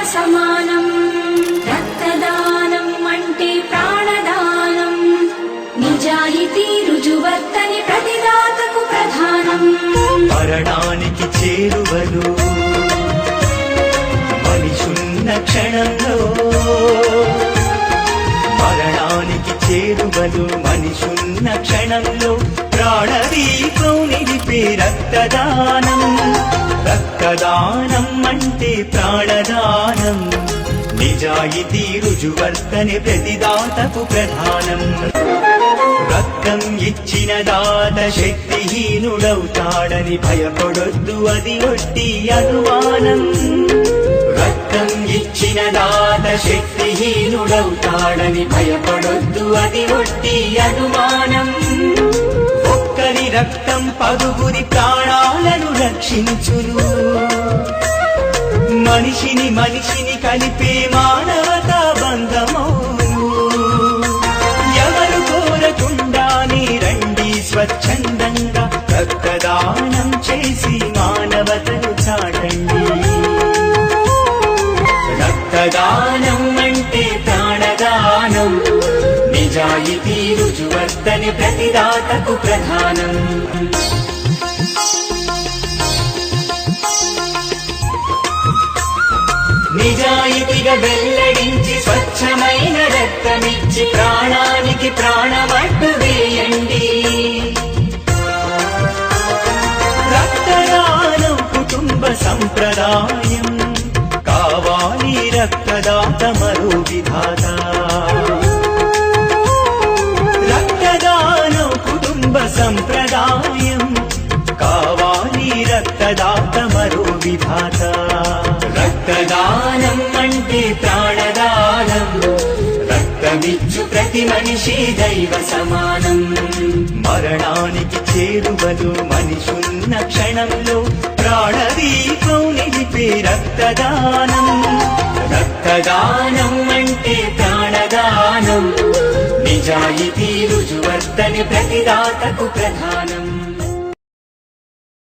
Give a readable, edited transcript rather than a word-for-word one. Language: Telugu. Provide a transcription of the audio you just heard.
సమానం. రక్తదానం అంటే ప్రాణదానం. నిజాయితీ రుజువర్తని ప్రతిదాతకు ప్రధానం. మరణానికి చేరువలు మనిషున్న క్షణంలో, మరణానికి చేరువలు మనిషున్న క్షణంలో ప్రాణదీపం నిలిపే రక్తదానం. రక్తదానం అంటే ప్రాణదానం. నిజాయితీ రుజువర్తని ప్రతిదాతకు ప్రధానం. రక్తం ఇచ్చిన దాత శక్తిహీనుడవుతాడని భయపడొద్దు, అది ఒట్టి అనుమానం. రక్తం ఇచ్చిన దాత శక్తిహీనుడవుతాడని భయపడొద్దు, అది ఒట్టి అనుమానం. ఒక్కరి రక్తం పదుగురి ప్రాణాలను రక్షించును. మనిషిని మనిషిని కలిపే మానవతా బంధమౌను. ఎవరు కోరకుండానే రండి స్వచ్ఛందంగా రక్తదానం చేసి మానవతను చాటండి. రక్తదానం అంటే ప్రాణదానం. నిజాయితీ రుజువర్తని ప్రతిదాతకు ప్రధానం. నిజాయితీగా వెల్లడించి స్వచ్ఛమైన రక్తమిచ్చి ప్రాణానికి ప్రాణమట్టు వేయండి. రక్తదానం కుటుంబ సంప్రదాయం. కావాలి రక్తదాత మరో విధాత. రక్తదానం కుటుంబ సంప్రదాయం. కావాలి రక్తదాత మరో విధాత. రక్తదానం అంటే ప్రాణదానం. రక్తమిచ్చు ప్రతి మనిషి దైవ సమానం. మరణానికి చేరువలు మనిషున్న క్షణంలో ప్రాణదీపం నిలిపే రక్తదానం. రక్తదానం అంటే ప్రాణదానం. నిజాయితీ రుజువర్తని ప్రతిదాతకు ప్రధానం.